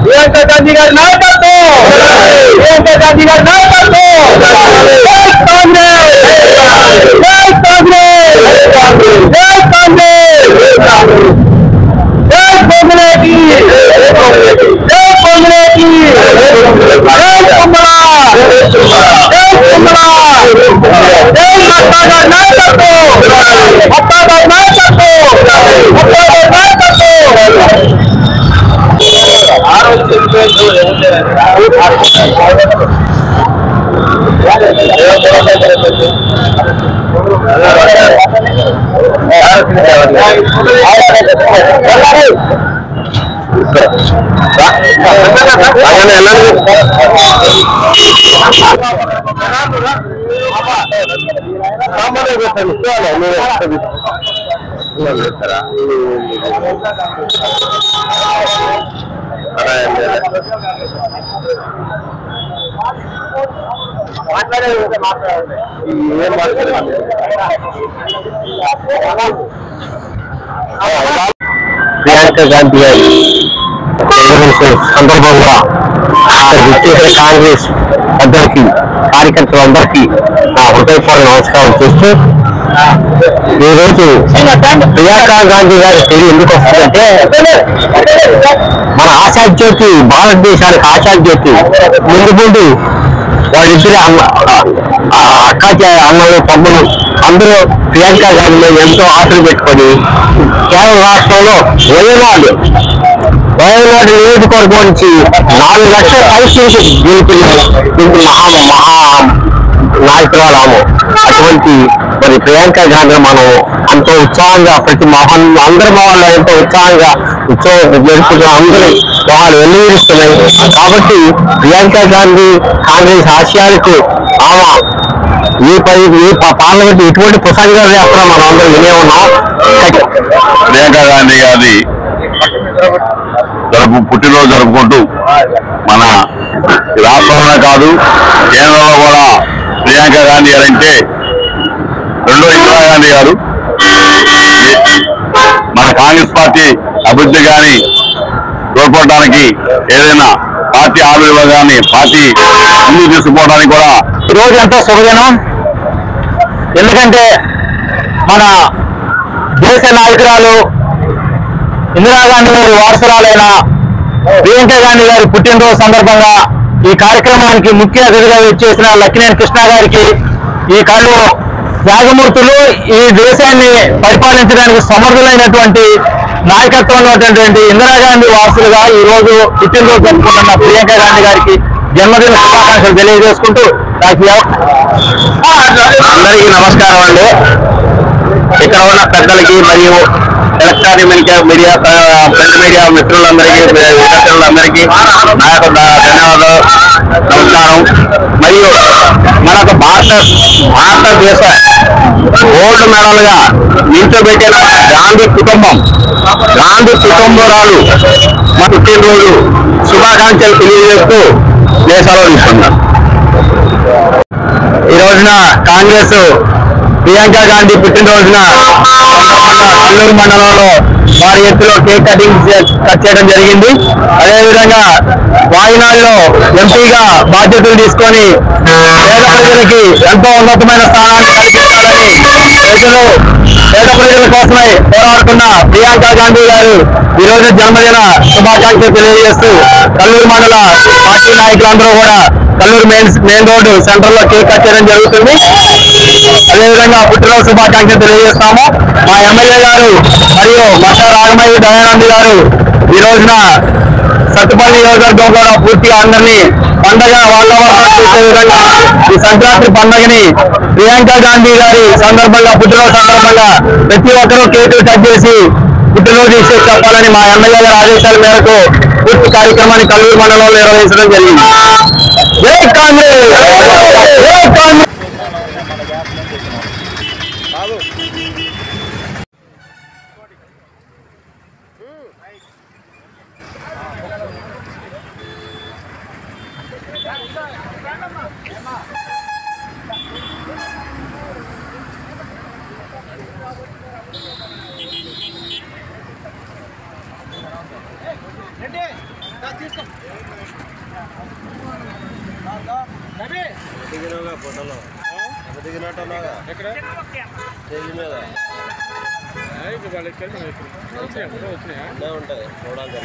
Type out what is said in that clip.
प्रियंका गांधी गारी नायकत्వం प्रियंका गांधी गारी नायकत्వం जय कांग्रेस जय कांग्रेस जय कांग्रेस जय कांग्रेस की जय कांग्रेस की जय कुंभला जय कुंभला जय माता का नायकत्व माता का नायकत्व माता का नायकत्व प्रियंका गांधी गारी సందర్భంగా కాంగ్రెస్ అందరికీ కార్యకర్తలందరికీ నా హృదయపూర్వక నమస్కారం చేస్తూ ఈరోజు ప్రియాంకా గాంధీ గారి పేరు ఎందుకు వస్తుందంటే మన ఆశాజ్యోతి భారతదేశానికి ఆశాజ్యోతి ముందు ముందు వాళ్ళిద్దరి అక్క అన్నలు తమ్ములు అందరూ ప్రియాంకా గాంధీ ఎంతో ఆశలు పెట్టుకొని కేరళ రాష్ట్రంలో వయనాడు నియోజకవర్గం నుంచి 4 లక్షల పైసలు గెలిపిన మహా నాయకురాలు. అటువంటి మరి ప్రియాంకా గాంధీ మనం ఎంతో ఉత్సాహంగా ప్రతి అందరి వాళ్ళు ఎంతో ఉత్సాహంగా జరుపుకున్న అందరూ వాళ్ళు వెల్లువిరుస్తున్నాయి. కాబట్టి ప్రియాంకా గాంధీ కాంగ్రెస్ ఆశయాలకు ఆమె ఈ పార్లమెంట్ ఎటువంటి ప్రసంగాలు చేస్తున్నా మనం అందరం వినే ఉన్నాం. ప్రియాంకా గాంధీ గారి పుట్టినరోజు జరుపుకుంటూ మన రాష్ట్రంలోనే కాదు కేంద్రంలో కూడా ప్రియాంకా గాంధీ గారు అంటే రెండో ఇందిరాగాంధీ గారు మన కాంగ్రెస్ పార్టీ అభివృద్ధి కానీ తోడ్పడడానికి ఏదైనా పార్టీ ఆవిర్భావాన్ని పార్టీ ముందుకు తీసుకుపోవడానికి కూడా ఈరోజు ఎంతో శుభదినం. ఎందుకంటే మన దేశ నాయకురాలు ఇందిరాగాంధీ గారి వారసురాలైన ప్రియాంకా గాంధీ గారి పుట్టినరోజు సందర్భంగా ఈ కార్యక్రమానికి ముఖ్య అతిథిగా వచ్చేసిన లక్కినేని కృష్ణ గారికి, ఈ కళ్ళు త్యాగమూర్తులు, ఈ దేశాన్ని పరిపాలించడానికి సమర్థులైనటువంటి నాయకత్వంలో ఉన్నటువంటి ఇందిరాగాంధీ వారసులుగా ఈ రోజు పుట్టినరోజు జరుపుకుంటున్న ప్రియాంకా గాంధీ గారికి జన్మదిన శుభాకాంక్షలు తెలియజేసుకుంటూ అందరికీ నమస్కారం అండి. ఇక్కడ ఉన్న పెద్దలకి మరియు ఎలక్ట్రానిక్ మీడియా ప్రింట్ మీడియా మిత్రులందరికీ విద్యార్థులందరికీ నా యొక్క ధన్యవాదాలు, నమస్కారం. మరియు మనకు భారతదేశ గోల్డ్ మెడల్గా నిలిచబెట్టిన గాంధీ కుటుంబరాలు మన పుట్టినరోజు శుభాకాంక్షలు తెలియజేస్తూ దేశాల్లో తీసుకున్నాం. ఈ రోజున కాంగ్రెస్ ప్రియాంకా గాంధీ పుట్టినరోజున కల్లూరు మండలంలో భారీ ఎత్తులో కేక్ కట్ చేయడం జరిగింది. అదేవిధంగా వాయినాడులో ఎంపీగా బాధ్యతలు తీసుకొని పేద ప్రజలకి ఎంతో ఉన్నతమైన స్థానాన్ని కల్పించాలని పేద ప్రజల కోసమై పోరాడుతున్న ప్రియాంకా గాంధీ గారు ఈ రోజు జన్మదిన శుభాకాంక్షలు తెలియజేస్తూ కల్లూరు మండల పార్టీ నాయకులందరూ కూడా కల్లూరు మెయిన్ రోడ్డు సెంటర్ లో కేక్ కట్ చేయడం జరుగుతుంది. అదేవిధంగా పుట్టినరోజు శుభాకాంక్షలు తెలియజేస్తాము. మా ఎమ్మెల్యే గారు మరియు మట్టా రాఘమయ్య దయానంద్ గారు ఈ రోజున సత్తుపల్లి నియోజకవర్గం కూడా పూర్తిగా అందరినీ పండగ వాతావరణం చూసే విధంగా ఈ సంక్రాంతి పండుగని ప్రియాంకా గాంధీ గారి సందర్భంగా పుట్టినరోజు సందర్భంగా ప్రతి ఒక్కరూ కేకులు కట్ చేసి పుట్టినరోజు విషయం చెప్పాలని మా ఎమ్మెల్యే గారి ఆదేశాల మేరకు పూర్తి కార్యక్రమాన్ని కల్లూరు మండలంలో నిర్వహించడం జరిగింది. జై కాంగ్రెస్ జై కాంగ్రెస్. ఫోటోలో దిగినట్టున్నాగా ఎక్కడ స్టేజ్ మీద ఉంటాయి చూడాలి.